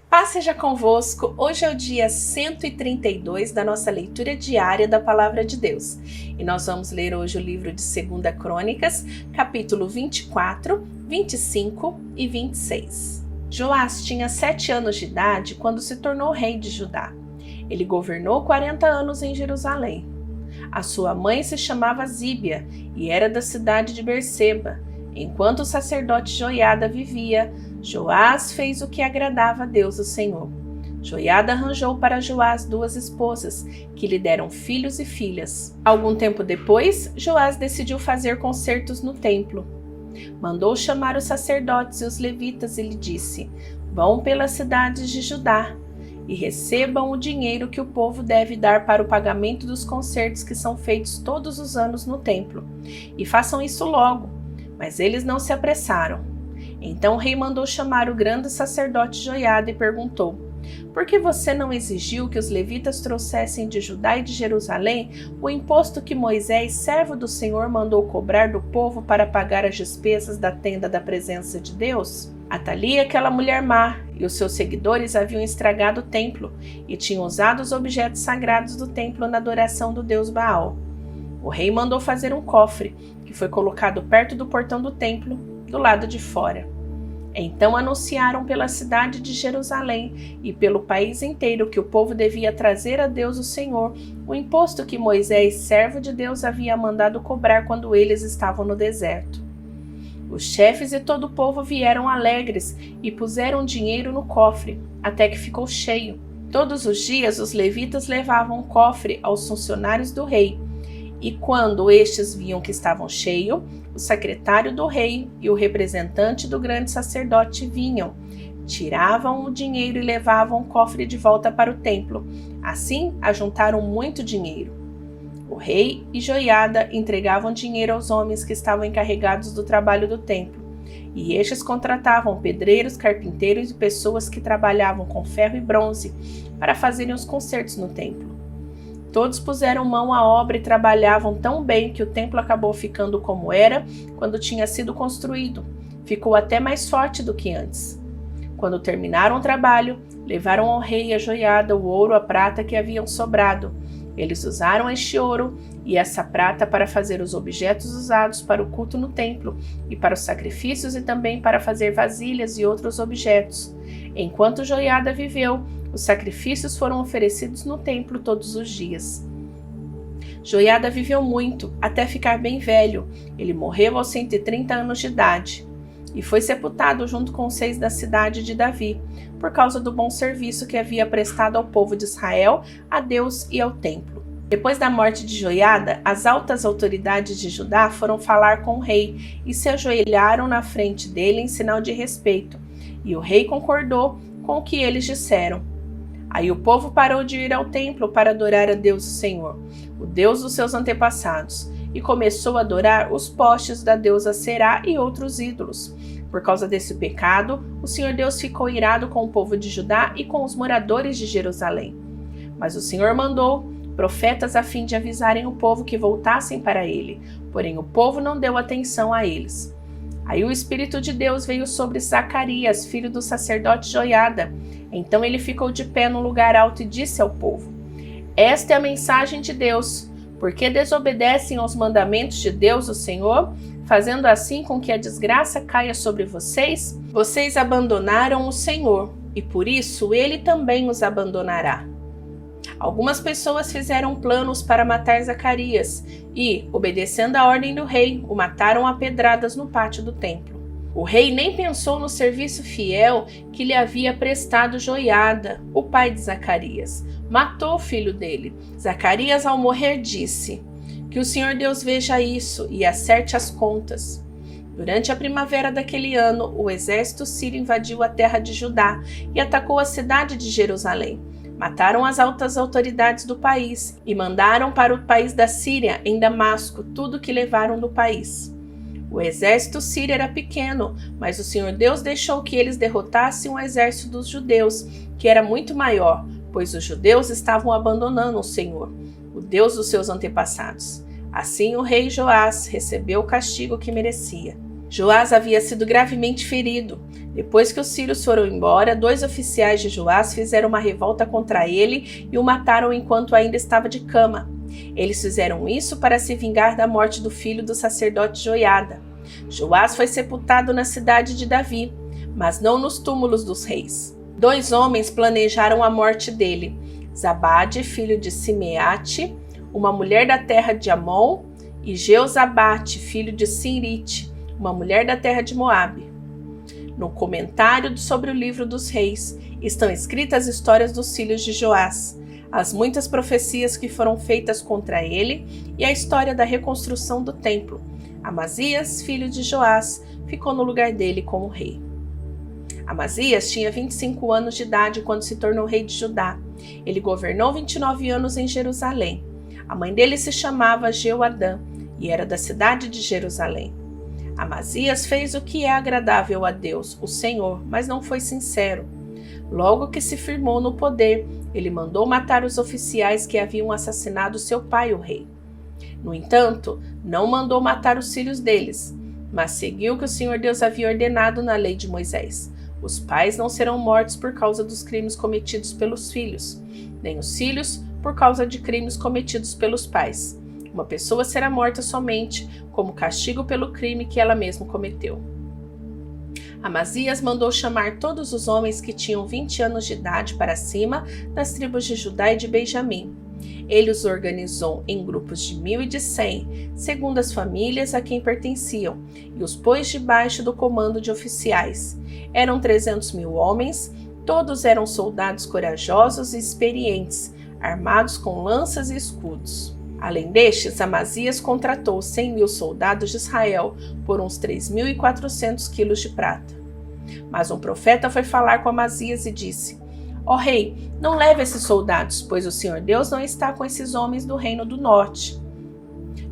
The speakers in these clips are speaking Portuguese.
Paz seja convosco. Hoje é o dia 132 da nossa leitura diária da Palavra de Deus. E nós vamos ler hoje o livro de 2 Crônicas, capítulo 24, 25 e 26. Joás tinha 7 anos de idade quando se tornou rei de Judá. Ele governou 40 anos em Jerusalém. A sua mãe se chamava Zíbia e era da cidade de Berseba. Enquanto o sacerdote Joiada vivia, Joás fez o que agradava a Deus, o Senhor. Joiada arranjou para Joás 2 esposas, que lhe deram filhos e filhas. Algum tempo depois, Joás decidiu fazer concertos no templo. Mandou chamar os sacerdotes e os levitas e lhe disse: "Vão pelas cidades de Judá e recebam o dinheiro que o povo deve dar para o pagamento dos concertos que são feitos todos os anos no templo. E façam isso logo." Mas eles não se apressaram. Então o rei mandou chamar o grande sacerdote Joiada e perguntou: "Por que você não exigiu que os levitas trouxessem de Judá e de Jerusalém o imposto que Moisés, servo do Senhor, mandou cobrar do povo para pagar as despesas da tenda da presença de Deus?" Atalia, aquela mulher má, e os seus seguidores haviam estragado o templo e tinham usado os objetos sagrados do templo na adoração do deus Baal. O rei mandou fazer um cofre, que foi colocado perto do portão do templo, do lado de fora. Então anunciaram pela cidade de Jerusalém e pelo país inteiro que o povo devia trazer a Deus o Senhor o imposto que Moisés, servo de Deus, havia mandado cobrar quando eles estavam no deserto. Os chefes e todo o povo vieram alegres e puseram dinheiro no cofre, até que ficou cheio. Todos os dias os levitas levavam o cofre aos funcionários do rei, e quando estes viam que estavam cheios, o secretário do rei e o representante do grande sacerdote vinham, tiravam o dinheiro e levavam o cofre de volta para o templo. Assim, ajuntaram muito dinheiro. O rei e Joiada entregavam dinheiro aos homens que estavam encarregados do trabalho do templo, e estes contratavam pedreiros, carpinteiros e pessoas que trabalhavam com ferro e bronze para fazerem os concertos no templo. Todos puseram mão à obra e trabalhavam tão bem que o templo acabou ficando como era quando tinha sido construído. Ficou até mais forte do que antes. Quando terminaram o trabalho, levaram ao rei e a Joiada o ouro e a prata que haviam sobrado. Eles usaram este ouro e essa prata para fazer os objetos usados para o culto no templo e para os sacrifícios e também para fazer vasilhas e outros objetos. Enquanto Joiada viveu, os sacrifícios foram oferecidos no templo todos os dias. Joiada viveu muito, até ficar bem velho. Ele morreu aos 130 anos de idade e foi sepultado junto com os reis da cidade de Davi, por causa do bom serviço que havia prestado ao povo de Israel, a Deus e ao templo. Depois da morte de Joiada, as altas autoridades de Judá foram falar com o rei e se ajoelharam na frente dele em sinal de respeito, e o rei concordou com o que eles disseram. Aí o povo parou de ir ao templo para adorar a Deus o Senhor, o Deus dos seus antepassados, e começou a adorar os postes da deusa Será e outros ídolos. Por causa desse pecado, o Senhor Deus ficou irado com o povo de Judá e com os moradores de Jerusalém. Mas o Senhor mandou profetas a fim de avisarem o povo que voltassem para ele, porém o povo não deu atenção a eles. Aí o Espírito de Deus veio sobre Zacarias, filho do sacerdote Joiada. Então ele ficou de pé no lugar alto e disse ao povo: "Esta é a mensagem de Deus. Por que desobedecem aos mandamentos de Deus, o Senhor, fazendo assim com que a desgraça caia sobre vocês? Vocês abandonaram o Senhor, e por isso ele também os abandonará." Algumas pessoas fizeram planos para matar Zacarias e, obedecendo a ordem do rei, o mataram a pedradas no pátio do templo. O rei nem pensou no serviço fiel que lhe havia prestado Joiada, o pai de Zacarias. Matou o filho dele. Zacarias, ao morrer, disse: "Que o Senhor Deus veja isso e acerte as contas." Durante a primavera daquele ano, o exército sírio invadiu a terra de Judá e atacou a cidade de Jerusalém. Mataram as altas autoridades do país e mandaram para o país da Síria, em Damasco, tudo que levaram do país. O exército sírio era pequeno, mas o Senhor Deus deixou que eles derrotassem o exército dos judeus, que era muito maior, pois os judeus estavam abandonando o Senhor, o Deus dos seus antepassados. Assim o rei Joás recebeu o castigo que merecia. Joás havia sido gravemente ferido. Depois que os sírios foram embora, 2 oficiais de Joás fizeram uma revolta contra ele e o mataram enquanto ainda estava de cama. Eles fizeram isso para se vingar da morte do filho do sacerdote Joiada. Joás foi sepultado na cidade de Davi, mas não nos túmulos dos reis. 2 homens planejaram a morte dele: Zabade, filho de Simeate, uma mulher da terra de Amon, e Jeozabate, filho de Sinrite, uma mulher da terra de Moabe. No comentário sobre o livro dos reis, estão escritas as histórias dos filhos de Joás, as muitas profecias que foram feitas contra ele e a história da reconstrução do templo. Amazias, filho de Joás, ficou no lugar dele como rei. Amazias tinha 25 anos de idade quando se tornou rei de Judá. Ele governou 29 anos em Jerusalém. A mãe dele se chamava Jeoadã e era da cidade de Jerusalém. Amazias fez o que é agradável a Deus, o Senhor, mas não foi sincero. Logo que se firmou no poder, ele mandou matar os oficiais que haviam assassinado seu pai, o rei. No entanto, não mandou matar os filhos deles, mas seguiu o que o Senhor Deus havia ordenado na lei de Moisés. Os pais não serão mortos por causa dos crimes cometidos pelos filhos, nem os filhos por causa de crimes cometidos pelos pais. Uma pessoa será morta somente como castigo pelo crime que ela mesma cometeu. Amazias mandou chamar todos os homens que tinham 20 anos de idade para cima das tribos de Judá e de Benjamim. Ele os organizou em grupos de 1.000 e de 100, segundo as famílias a quem pertenciam, e os pôs debaixo do comando de oficiais. Eram 300.000 homens, todos eram soldados corajosos e experientes, armados com lanças e escudos. Além destes, Amazias contratou 100.000 soldados de Israel por uns 3.400 quilos de prata. Mas um profeta foi falar com Amazias e disse: Ó rei, não leve esses soldados, pois o Senhor Deus não está com esses homens do reino do norte.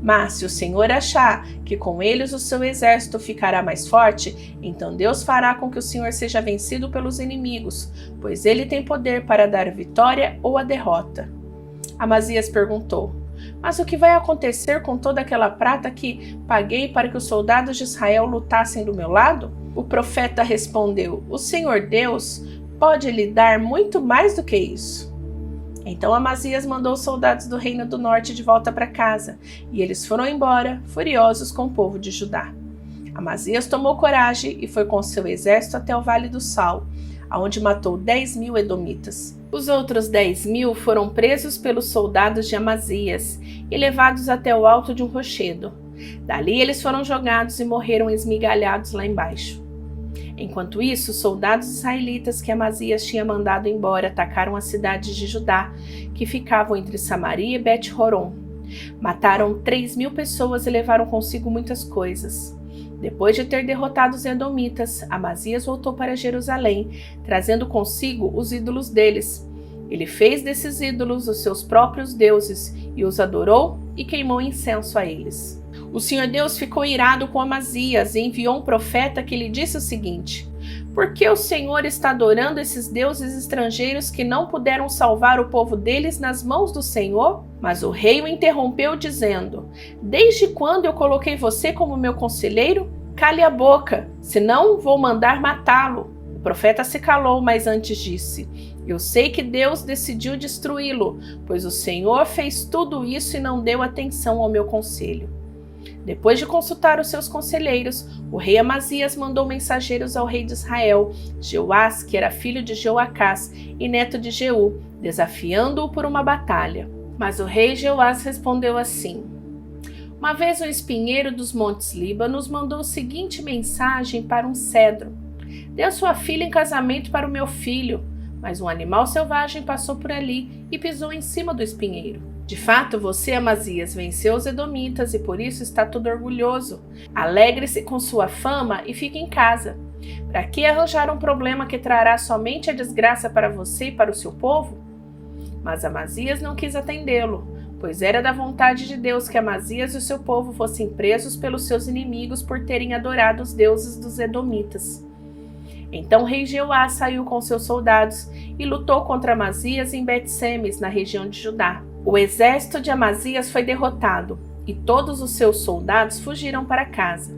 Mas se o Senhor achar que com eles o seu exército ficará mais forte, então Deus fará com que o Senhor seja vencido pelos inimigos, pois ele tem poder para dar a vitória ou a derrota. Amazias perguntou: Mas o que vai acontecer com toda aquela prata que paguei para que os soldados de Israel lutassem do meu lado? O profeta respondeu: O Senhor Deus pode lhe dar muito mais do que isso. Então Amazias mandou os soldados do reino do norte de volta para casa, e eles foram embora, furiosos com o povo de Judá. Amazias tomou coragem e foi com seu exército até o Vale do Sal, aonde matou 10.000 edomitas. Os outros 10.000 foram presos pelos soldados de Amazias e levados até o alto de um rochedo. Dali eles foram jogados e morreram esmigalhados lá embaixo. Enquanto isso, os soldados israelitas que Amazias tinha mandado embora atacaram as cidades de Judá, que ficavam entre Samaria e Bet-Horon. Mataram 3.000 pessoas e levaram consigo muitas coisas. Depois de ter derrotado os edomitas, Amazias voltou para Jerusalém, trazendo consigo os ídolos deles. Ele fez desses ídolos os seus próprios deuses e os adorou e queimou incenso a eles. O Senhor Deus ficou irado com Amazias e enviou um profeta que lhe disse o seguinte: Por que o Senhor está adorando esses deuses estrangeiros que não puderam salvar o povo deles nas mãos do Senhor? Mas o rei o interrompeu dizendo: Desde quando eu coloquei você como meu conselheiro? Cale a boca, senão vou mandar matá-lo. O profeta se calou, mas antes disse: Eu sei que Deus decidiu destruí-lo, pois o Senhor fez tudo isso e não deu atenção ao meu conselho. Depois de consultar os seus conselheiros, o rei Amazias mandou mensageiros ao rei de Israel, Jeoás, que era filho de Joacás e neto de Jeú, desafiando-o por uma batalha. Mas o rei Jeoás respondeu assim: Uma vez um espinheiro dos montes Líbanos mandou a seguinte mensagem para um cedro: Dê sua filha em casamento para o meu filho. Mas um animal selvagem passou por ali e pisou em cima do espinheiro. De fato, você, Amazias, venceu os edomitas e por isso está todo orgulhoso. Alegre-se com sua fama e fique em casa. Para que arranjar um problema que trará somente a desgraça para você e para o seu povo? Mas Amazias não quis atendê-lo, pois era da vontade de Deus que Amazias e o seu povo fossem presos pelos seus inimigos por terem adorado os deuses dos edomitas. Então o rei Jeoás saiu com seus soldados e lutou contra Amazias em Bet-Semes, na região de Judá. O exército de Amazias foi derrotado e todos os seus soldados fugiram para casa.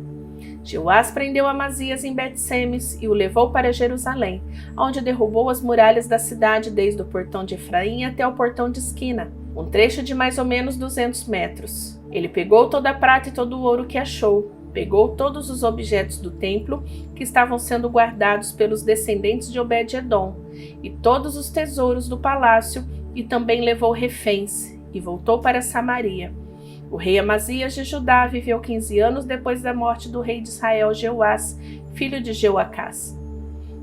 Jeoás prendeu Amazias em Bet-Semes e o levou para Jerusalém, onde derrubou as muralhas da cidade desde o portão de Efraim até o portão de esquina, um trecho de mais ou menos 200 metros. Ele pegou toda a prata e todo o ouro que achou, pegou todos os objetos do templo que estavam sendo guardados pelos descendentes de Obed-Edom e todos os tesouros do palácio, e também levou reféns e voltou para Samaria. O rei Amazias de Judá viveu 15 anos depois da morte do rei de Israel Jeoás, filho de Jeoacás.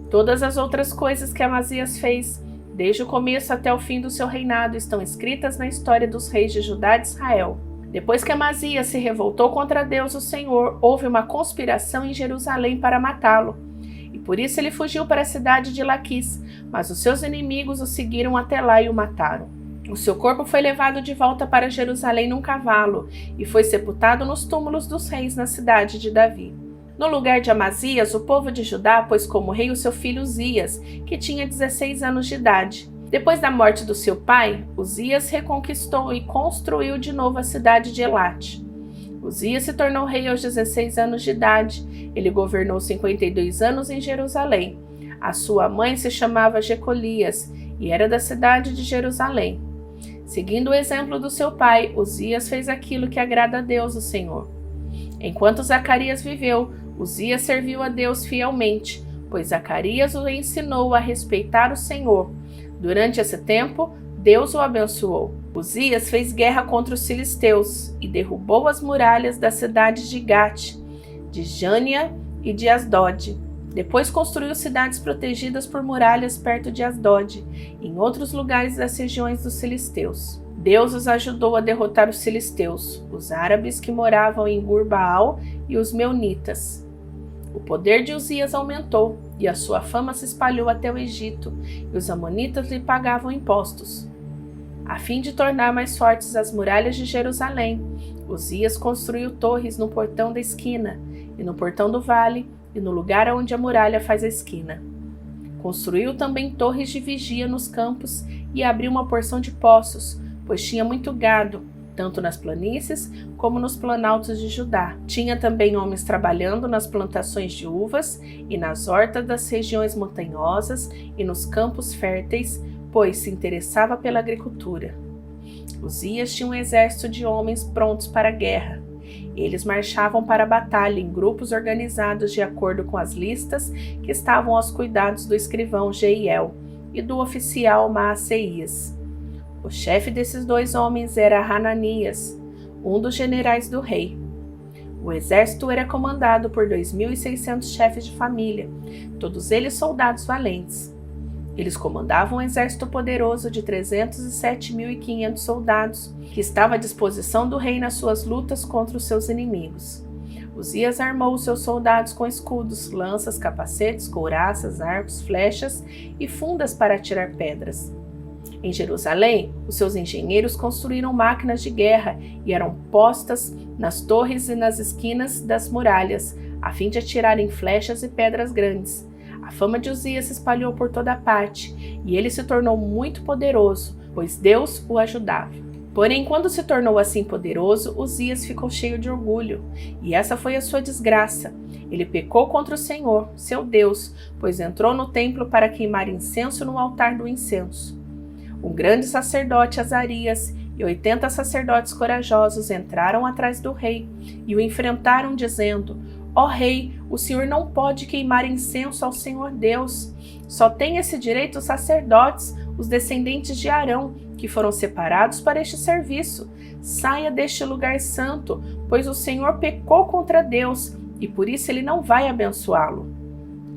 Todas as outras coisas que Amazias fez, desde o começo até o fim do seu reinado, estão escritas na história dos reis de Judá e de Israel. Depois que Amazias se revoltou contra Deus, o Senhor, houve uma conspiração em Jerusalém para matá-lo. E por isso ele fugiu para a cidade de Laquis, mas os seus inimigos o seguiram até lá e o mataram. O seu corpo foi levado de volta para Jerusalém num cavalo e foi sepultado nos túmulos dos reis na cidade de Davi. No lugar de Amazias, o povo de Judá pôs como rei o seu filho Uzias, que tinha 16 anos de idade. Depois da morte do seu pai, Uzias reconquistou e construiu de novo a cidade de Elate. Uzias se tornou rei aos 16 anos de idade. Ele governou 52 anos em Jerusalém. A sua mãe se chamava Jecolias e era da cidade de Jerusalém. Seguindo o exemplo do seu pai, Uzias fez aquilo que agrada a Deus, o Senhor. Enquanto Zacarias viveu, Uzias serviu a Deus fielmente, pois Zacarias o ensinou a respeitar o Senhor. Durante esse tempo, Deus o abençoou. Uzias fez guerra contra os filisteus e derrubou as muralhas das cidades de Gate, de Jânia e de Asdod. Depois construiu cidades protegidas por muralhas perto de Asdod, em outros lugares das regiões dos filisteus. Deus os ajudou a derrotar os filisteus, os árabes que moravam em Gur-Baal e os meunitas. O poder de Uzias aumentou e a sua fama se espalhou até o Egito, e os amonitas lhe pagavam impostos. A fim de tornar mais fortes as muralhas de Jerusalém, Uzias construiu torres no portão da esquina e no portão do vale, e no lugar onde a muralha faz a esquina. Construiu também torres de vigia nos campos e abriu uma porção de poços, pois tinha muito gado, tanto nas planícies como nos planaltos de Judá. Tinha também homens trabalhando nas plantações de uvas e nas hortas das regiões montanhosas e nos campos férteis, pois se interessava pela agricultura. Uzias tinha um exército de homens prontos para a guerra. Eles marchavam para a batalha em grupos organizados de acordo com as listas que estavam aos cuidados do escrivão Jeiel e do oficial Maaseias. O chefe desses dois homens era Hananias, um dos generais do rei. O exército era comandado por 2.600 chefes de família, todos eles soldados valentes. Eles comandavam um exército poderoso de 307.500 soldados, que estava à disposição do rei nas suas lutas contra os seus inimigos. Uzias armou os seus soldados com escudos, lanças, capacetes, couraças, arcos, flechas e fundas para atirar pedras. Em Jerusalém, os seus engenheiros construíram máquinas de guerra e eram postas nas torres e nas esquinas das muralhas, a fim de atirarem flechas e pedras grandes. A fama de Uzias se espalhou por toda parte, e ele se tornou muito poderoso, pois Deus o ajudava. Porém, quando se tornou assim poderoso, Uzias ficou cheio de orgulho, e essa foi a sua desgraça. Ele pecou contra o Senhor, seu Deus, pois entrou no templo para queimar incenso no altar do incenso. Um grande sacerdote, Azarias, e 80 sacerdotes corajosos entraram atrás do rei e o enfrentaram, dizendo: Ó rei, o senhor não pode queimar incenso ao Senhor Deus. Só têm esse direito os sacerdotes, os descendentes de Arão, que foram separados para este serviço. Saia deste lugar santo, pois o Senhor pecou contra Deus, e por isso ele não vai abençoá-lo.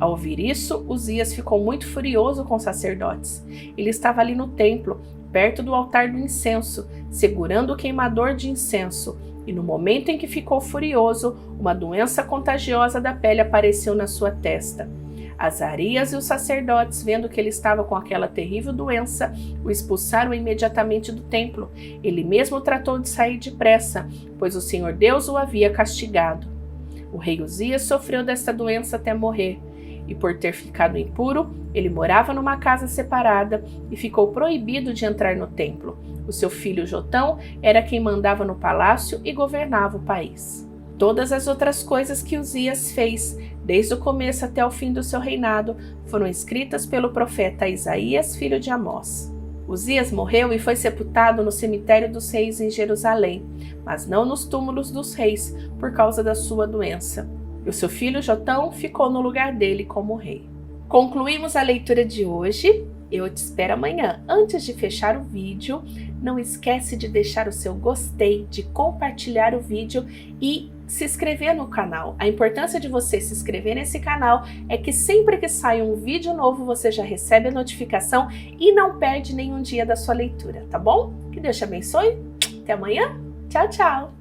Ao ouvir isso, Uzias ficou muito furioso com os sacerdotes. Ele estava ali no templo, perto do altar do incenso, segurando o queimador de incenso, e no momento em que ficou furioso, uma doença contagiosa da pele apareceu na sua testa. Azarias e os sacerdotes, vendo que ele estava com aquela terrível doença, o expulsaram imediatamente do templo. Ele mesmo tratou de sair depressa, pois o Senhor Deus o havia castigado. O rei Uzias sofreu desta doença até morrer, e por ter ficado impuro, ele morava numa casa separada e ficou proibido de entrar no templo. O seu filho Jotão era quem mandava no palácio e governava o país. Todas as outras coisas que Uzias fez, desde o começo até o fim do seu reinado, foram escritas pelo profeta Isaías, filho de Amós. Uzias morreu e foi sepultado no cemitério dos reis em Jerusalém, mas não nos túmulos dos reis, por causa da sua doença. E o seu filho Jotão ficou no lugar dele como rei. Concluímos a leitura de hoje. Eu te espero amanhã. Antes de fechar o vídeo, não esquece de deixar o seu gostei, de compartilhar o vídeo e se inscrever no canal. A importância de você se inscrever nesse canal é que sempre que sai um vídeo novo, você já recebe a notificação e não perde nenhum dia da sua leitura, tá bom? Que Deus te abençoe. Até amanhã. Tchau, tchau.